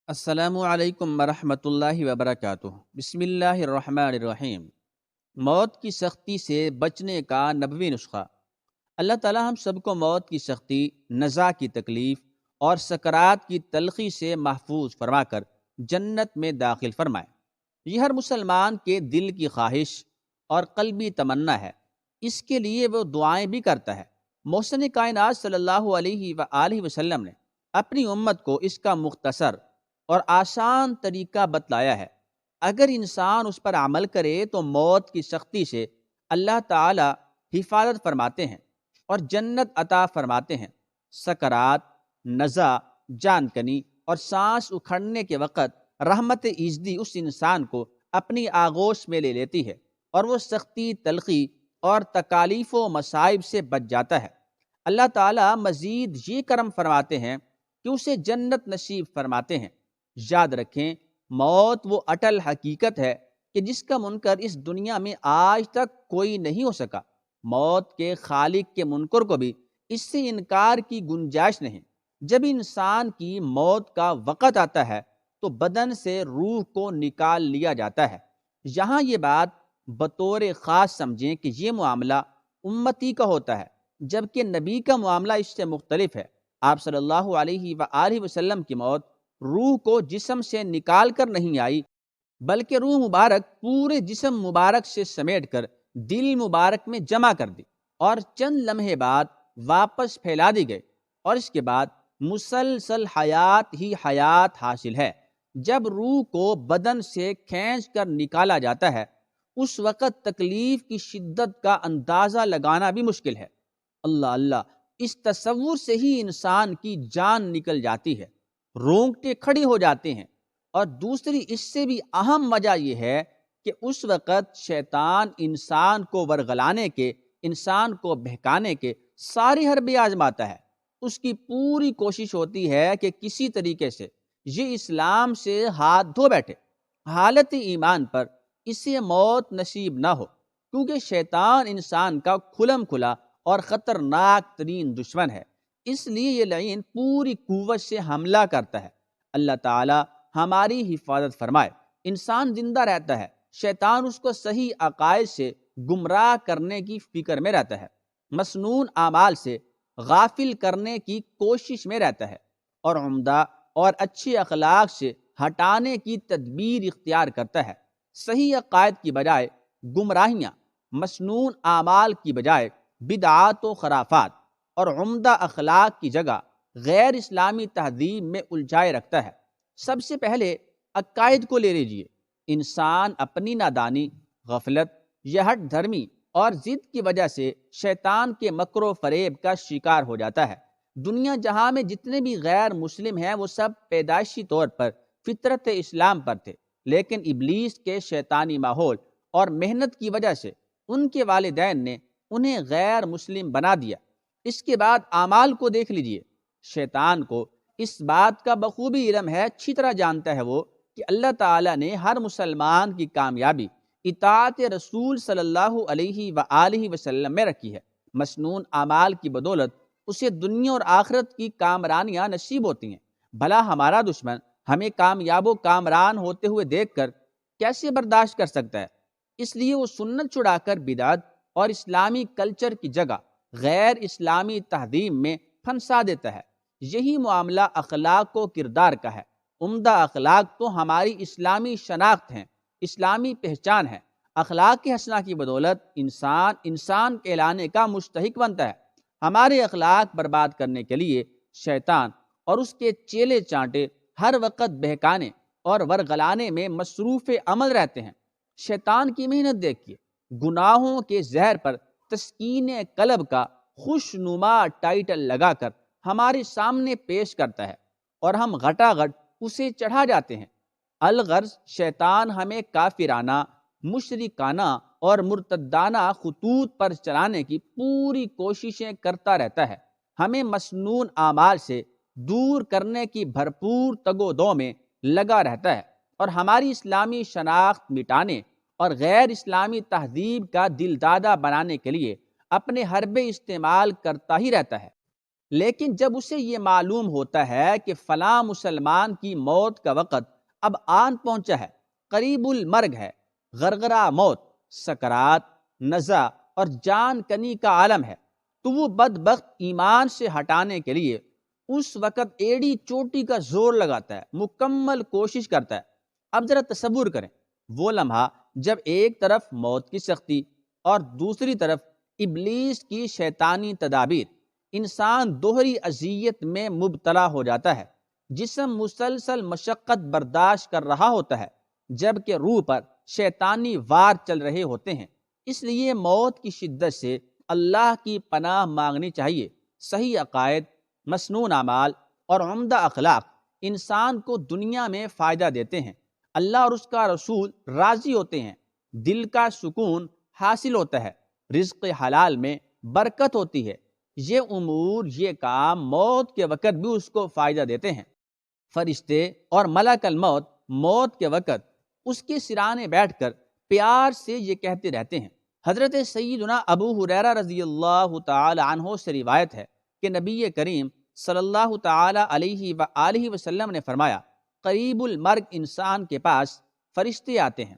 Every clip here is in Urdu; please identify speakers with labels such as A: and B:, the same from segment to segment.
A: السلام علیکم ورحمۃ اللہ وبرکاتہ۔ بسم اللہ الرحمن الرحیم۔ موت کی سختی سے بچنے کا نبوی نسخہ۔ اللہ تعالی ہم سب کو موت کی سختی، نزا کی تکلیف اور سکرات کی تلخی سے محفوظ فرما کر جنت میں داخل فرمائے۔ یہ ہر مسلمان کے دل کی خواہش اور قلبی تمنا ہے، اس کے لیے وہ دعائیں بھی کرتا ہے۔ محسن کائنات صلی اللہ علیہ وآلہ وسلم نے اپنی امت کو اس کا مختصر اور آسان طریقہ بتلایا ہے۔ اگر انسان اس پر عمل کرے تو موت کی سختی سے اللہ تعالی حفاظت فرماتے ہیں اور جنت عطا فرماتے ہیں۔ سکرات، نزا، جان کنی اور سانس اکھڑنے کے وقت رحمت ایزدی اس انسان کو اپنی آغوش میں لے لیتی ہے اور وہ سختی، تلخی اور تکالیف و مصائب سے بچ جاتا ہے۔ اللہ تعالی مزید یہ کرم فرماتے ہیں کہ اسے جنت نصیب فرماتے ہیں۔ یاد رکھیں، موت وہ اٹل حقیقت ہے کہ جس کا منکر اس دنیا میں آج تک کوئی نہیں ہو سکا۔ موت کے خالق کے منکر کو بھی اس سے انکار کی گنجائش نہیں۔ جب انسان کی موت کا وقت آتا ہے تو بدن سے روح کو نکال لیا جاتا ہے۔ یہاں یہ بات بطور خاص سمجھیں کہ یہ معاملہ امتی کا ہوتا ہے، جبکہ نبی کا معاملہ اس سے مختلف ہے۔ آپ صلی اللہ علیہ وآلہ وسلم کی موت روح کو جسم سے نکال کر نہیں آئی، بلکہ روح مبارک پورے جسم مبارک سے سمیٹ کر دل مبارک میں جمع کر دی اور چند لمحے بعد واپس پھیلا دی گئی، اور اس کے بعد مسلسل حیات ہی حیات حاصل ہے۔ جب روح کو بدن سے کھینچ کر نکالا جاتا ہے، اس وقت تکلیف کی شدت کا اندازہ لگانا بھی مشکل ہے۔ اللہ اللہ، اس تصور سے ہی انسان کی جان نکل جاتی ہے، رونگٹے کھڑی ہو جاتے ہیں۔ اور دوسری اس سے بھی اہم وجہ یہ ہے کہ اس وقت شیطان انسان کو ورغلانے کے، انسان کو بہکانے کے ساری حربے آزماتا ہے۔ اس کی پوری کوشش ہوتی ہے کہ کسی طریقے سے یہ اسلام سے ہاتھ دھو بیٹھے۔ حالت ایمان پر اسے موت نصیب نہ ہو، کیونکہ شیطان انسان کا کھلم کھلا اور خطرناک ترین دشمن ہے۔ اس لیے یہ لعین پوری قوت سے حملہ کرتا ہے۔ اللہ تعالی ہماری حفاظت فرمائے۔ انسان زندہ رہتا ہے، شیطان اس کو صحیح عقائد سے گمراہ کرنے کی فکر میں رہتا ہے، مسنون اعمال سے غافل کرنے کی کوشش میں رہتا ہے، اور عمدہ اور اچھے اخلاق سے ہٹانے کی تدبیر اختیار کرتا ہے۔ صحیح عقائد کی بجائے گمراہیاں، مسنون اعمال کی بجائے بدعات و خرافات، اور عمدہ اخلاق کی جگہ غیر اسلامی تہذیب میں الجھائے رکھتا ہے۔ سب سے پہلے عقائد کو لے لیجئے۔ انسان اپنی نادانی، غفلت، یا ہٹ دھرمی اور ضد کی وجہ سے شیطان کے مکر و فریب کا شکار ہو جاتا ہے۔ دنیا جہاں میں جتنے بھی غیر مسلم ہیں وہ سب پیدائشی طور پر فطرت اسلام پر تھے، لیکن ابلیس کے شیطانی ماحول اور محنت کی وجہ سے ان کے والدین نے انہیں غیر مسلم بنا دیا۔ اس کے بعد اعمال کو دیکھ لیجئے۔ شیطان کو اس بات کا بخوبی علم ہے، اچھی طرح جانتا ہے وہ کہ اللہ تعالیٰ نے ہر مسلمان کی کامیابی اطاعت رسول صلی اللہ علیہ وآلہ وسلم میں رکھی ہے۔ مسنون اعمال کی بدولت اسے دنیا اور آخرت کی کامرانیاں نصیب ہوتی ہیں۔ بھلا ہمارا دشمن ہمیں کامیاب و کامران ہوتے ہوئے دیکھ کر کیسے برداشت کر سکتا ہے؟ اس لیے وہ سنت چھڑا کر بدعت اور اسلامی کلچر کی جگہ غیر اسلامی تہذیب میں پھنسا دیتا ہے۔ یہی معاملہ اخلاق و کردار کا ہے۔ عمدہ اخلاق تو ہماری اسلامی شناخت ہیں، اسلامی پہچان ہے۔ اخلاق کے حسنہ کی بدولت انسان کہلانے کا مستحق بنتا ہے۔ ہمارے اخلاق برباد کرنے کے لیے شیطان اور اس کے چیلے چانٹے ہر وقت بہکانے اور ورغلانے میں مصروف عمل رہتے ہیں۔ شیطان کی محنت دیکھیے، گناہوں کے زہر پر تسکین قلب کا خوشنما ٹائٹل لگا کر ہمارے سامنے پیش کرتا ہے، اور ہم گھٹا گھٹ اسے چڑھا جاتے ہیں۔ الغرض شیطان ہمیں کافرانہ، مشرکانہ اور مرتدانہ خطوط پر چلانے کی پوری کوششیں کرتا رہتا ہے۔ ہمیں مسنون اعمال سے دور کرنے کی بھرپور تگ و دو میں لگا رہتا ہے، اور ہماری اسلامی شناخت مٹانے اور غیر اسلامی تہذیب کا دل دادہ بنانے کے لیے اپنے حربے استعمال کرتا ہی رہتا ہے۔ لیکن جب اسے یہ معلوم ہوتا ہے کہ فلاں مسلمان کی موت کا وقت اب آن پہنچا ہے، قریب المرگ ہے، غرغرہ موت، سکرات، نزع اور جان کنی کا عالم ہے، تو وہ بدبخت ایمان سے ہٹانے کے لیے اس وقت ایڑی چوٹی کا زور لگاتا ہے، مکمل کوشش کرتا ہے۔ اب ذرا تصور کریں وہ لمحہ جب ایک طرف موت کی سختی اور دوسری طرف ابلیس کی شیطانی تدابیر، انسان دوہری اذیت میں مبتلا ہو جاتا ہے۔ جسم مسلسل مشقت برداشت کر رہا ہوتا ہے، جبکہ روح پر شیطانی وار چل رہے ہوتے ہیں۔ اس لیے موت کی شدت سے اللہ کی پناہ مانگنی چاہیے۔ صحیح عقائد، مسنون اعمال اور عمدہ اخلاق انسان کو دنیا میں فائدہ دیتے ہیں، اللہ اور اس کا رسول راضی ہوتے ہیں، دل کا سکون حاصل ہوتا ہے، رزق حلال میں برکت ہوتی ہے۔ یہ امور، یہ کام موت کے وقت بھی اس کو فائدہ دیتے ہیں۔ فرشتے اور ملک الموت موت کے وقت اس کے سرانے بیٹھ کر پیار سے یہ کہتے رہتے ہیں۔ حضرت سیدنا ابو ہریرہ رضی اللہ تعالی عنہ سے روایت ہے کہ نبی کریم صلی اللہ تعالی علیہ وآلہ وسلم نے فرمایا، قریب المرگ انسان کے پاس فرشتے آتے ہیں۔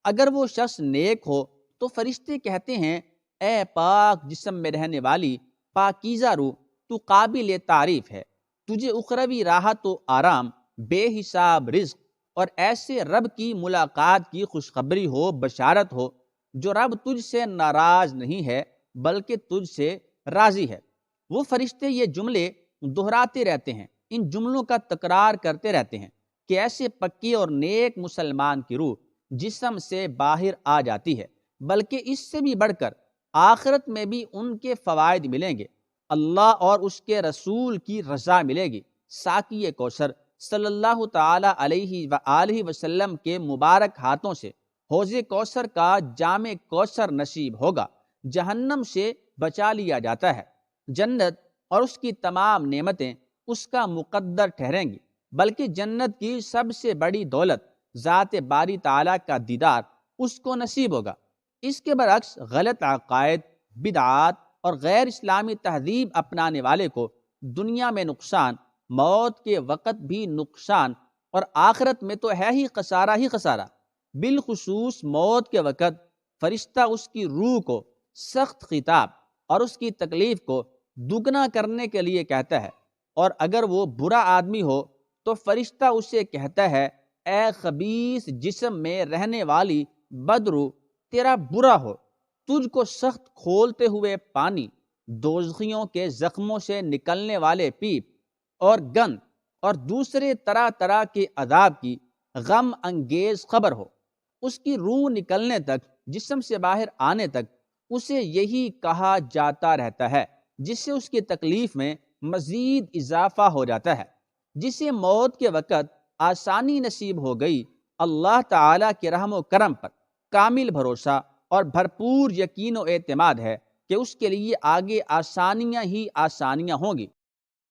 A: اگر وہ شخص نیک ہو تو فرشتے کہتے ہیں، اے پاک جسم میں رہنے والی پاکیزہ روح، تو قابل تعریف ہے، تجھے اخروی راحت و آرام، بے حساب رزق اور ایسے رب کی ملاقات کی خوشخبری ہو، بشارت ہو جو رب تجھ سے ناراض نہیں ہے بلکہ تجھ سے راضی ہے۔ وہ فرشتے یہ جملے دہراتے رہتے ہیں، ان جملوں کا تکرار کرتے رہتے ہیں کہ ایسے پکی اور نیک مسلمان کی روح جسم سے باہر آ جاتی ہے، بلکہ اس سے بھی بڑھ کر آخرت میں بھی ان کے فوائد ملیں گے، اللہ اور اس کے رسول کی رضا ملے گی۔ ساقی کوثر صلی اللہ تعالی علیہ وآلہ وسلم کے مبارک ہاتھوں سے حوض کوثر کا جام کوثر نصیب ہوگا، جہنم سے بچا لیا جاتا ہے، جنت اور اس کی تمام نعمتیں اس کا مقدر ٹھہریں گی، بلکہ جنت کی سب سے بڑی دولت ذات باری تعالیٰ کا دیدار اس کو نصیب ہوگا۔ اس کے برعکس غلط عقائد، بدعات اور غیر اسلامی تہذیب اپنانے والے کو دنیا میں نقصان، موت کے وقت بھی نقصان، اور آخرت میں تو ہے ہی خسارہ۔ بالخصوص موت کے وقت فرشتہ اس کی روح کو سخت خطاب اور اس کی تکلیف کو دگنا کرنے کے لیے کہتا ہے، اور اگر وہ برا آدمی ہو تو فرشتہ اسے کہتا ہے، اے خبیث جسم میں رہنے والی بدروح، تیرا برا ہو، تجھ کو سخت کھولتے ہوئے پانی، دوزخیوں کے زخموں سے نکلنے والے پیپ اور گند اور دوسرے طرح طرح کے عذاب کی غم انگیز خبر ہو۔ اس کی روح نکلنے تک، جسم سے باہر آنے تک اسے یہی کہا جاتا رہتا ہے، جس سے اس کی تکلیف میں مزید اضافہ ہو جاتا ہے۔ جسے موت کے وقت آسانی نصیب ہو گئی، اللہ تعالیٰ کے رحم و کرم پر کامل بھروسہ اور بھرپور یقین و اعتماد ہے کہ اس کے لیے آگے آسانیاں ہی آسانیاں ہوں گی۔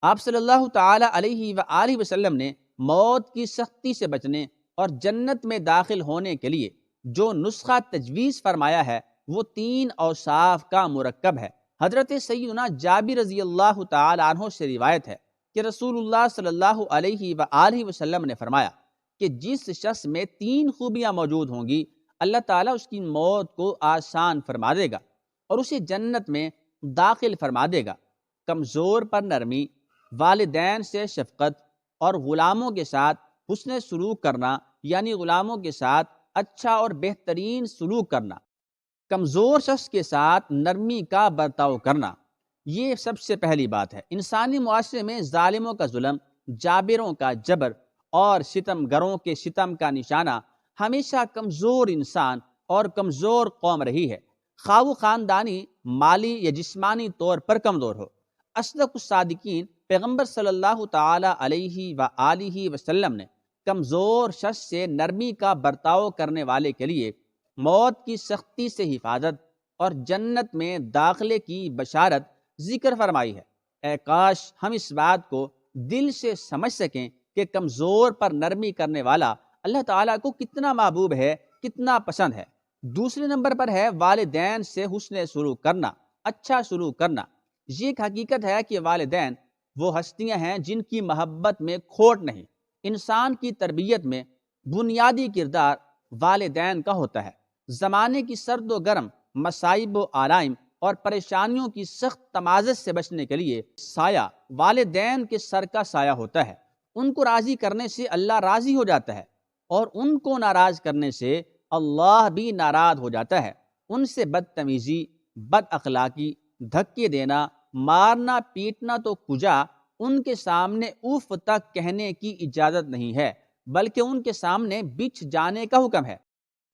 A: آپ صلی اللہ تعالی علیہ وآلہ وسلم نے موت کی سختی سے بچنے اور جنت میں داخل ہونے کے لیے جو نسخہ تجویز فرمایا ہے وہ 3 اوصاف کا مرکب ہے۔ حضرت سیدنا جابر رضی اللہ تعالی عنہ سے روایت ہے کہ رسول اللہ صلی اللہ علیہ وآلہ وسلم نے فرمایا کہ جس شخص میں 3 خوبیاں موجود ہوں گی، اللہ تعالیٰ اس کی موت کو آسان فرما دے گا اور اسے جنت میں داخل فرما دے گا۔ کمزور پر نرمی، والدین سے شفقت اور غلاموں کے ساتھ حسن سلوک کرنا، یعنی غلاموں کے ساتھ اچھا اور بہترین سلوک کرنا، کمزور شخص کے ساتھ نرمی کا برتاؤ کرنا، یہ سب سے پہلی بات ہے۔ انسانی معاشرے میں ظالموں کا ظلم، جابروں کا جبر اور ستم گروں کے ستم کا نشانہ ہمیشہ کمزور انسان اور کمزور قوم رہی ہے، خواہ وہ خاندانی، مالی یا جسمانی طور پر کمزور ہو۔ اصدق الصادقین پیغمبر صلی اللہ تعالی علیہ وآلہ وسلم نے کمزور شخص سے نرمی کا برتاؤ کرنے والے کے لیے موت کی سختی سے حفاظت اور جنت میں داخلے کی بشارت ذکر فرمائی ہے۔ اے کاش ہم اس بات کو دل سے سمجھ سکیں کہ کمزور پر نرمی کرنے والا اللہ تعالیٰ کو کتنا محبوب ہے، کتنا پسند ہے۔ دوسرے نمبر پر ہے والدین سے حسن سلوک کرنا، اچھا سلوک کرنا۔ یہ ایک حقیقت ہے کہ والدین وہ ہستیاں ہیں جن کی محبت میں کھوٹ نہیں۔ انسان کی تربیت میں بنیادی کردار والدین کا ہوتا ہے۔ زمانے کی سرد و گرم مصائب و آلائم اور پریشانیوں کی سخت تمازت سے بچنے کے لیے سایہ والدین کے سر کا سایہ ہوتا ہے۔ ان کو راضی کرنے سے اللہ راضی ہو جاتا ہے، اور ان کو ناراض کرنے سے اللہ بھی ناراض ہو جاتا ہے۔ ان سے بدتمیزی، بد اخلاقی، دھکے دینا، مارنا پیٹنا تو کجا ان کے سامنے اوف تک کہنے کی اجازت نہیں ہے، بلکہ ان کے سامنے بچھ جانے کا حکم ہے۔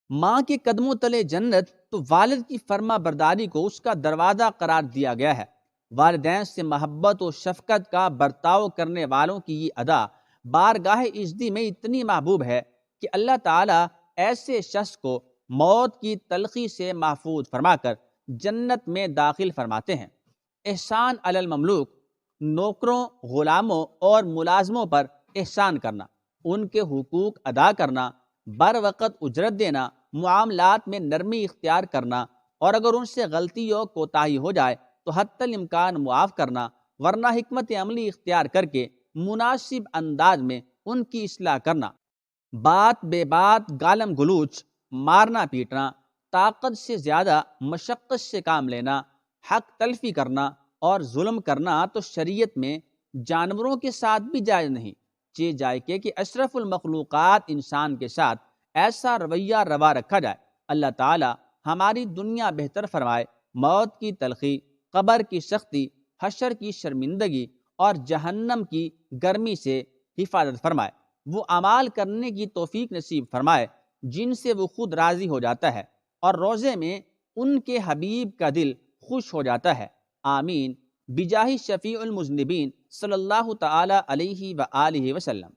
A: ماں کے قدموں تلے جنت تو والد کی فرما برداری کو اس کا دروازہ قرار دیا گیا ہے۔ والدین سے محبت و شفقت کا برتاؤ کرنے والوں کی یہ ادا بارگاہ عزتی میں اتنی محبوب ہے کہ اللہ تعالیٰ ایسے شخص کو موت کی تلخی سے محفوظ فرما کر جنت میں داخل فرماتے ہیں۔ احسان علی المملوک، نوکروں، غلاموں اور ملازموں پر احسان کرنا، ان کے حقوق ادا کرنا، بر وقت اجرت دینا، معاملات میں نرمی اختیار کرنا، اور اگر ان سے غلطی و کوتاہی ہو جائے تو حتی الامکان معاف کرنا، ورنہ حکمت عملی اختیار کر کے مناسب انداز میں ان کی اصلاح کرنا۔ بات بے بات گالم گلوچ، مارنا پیٹنا، طاقت سے زیادہ مشقت سے کام لینا، حق تلفی کرنا اور ظلم کرنا تو شریعت میں جانوروں کے ساتھ بھی جائز نہیں، چہ جائے کہ اشرف المخلوقات انسان کے ساتھ ایسا رویہ روا رکھا جائے۔ اللہ تعالی ہماری دنیا بہتر فرمائے، موت کی تلخی، قبر کی سختی، حشر کی شرمندگی اور جہنم کی گرمی سے حفاظت فرمائے۔ وہ اعمال کرنے کی توفیق نصیب فرمائے جن سے وہ خود راضی ہو جاتا ہے، اور روزے میں ان کے حبیب کا دل خوش ہو جاتا ہے۔ آمین بجاہ شفیع المذنبین صلی اللہ تعالی علیہ وآلہ وسلم۔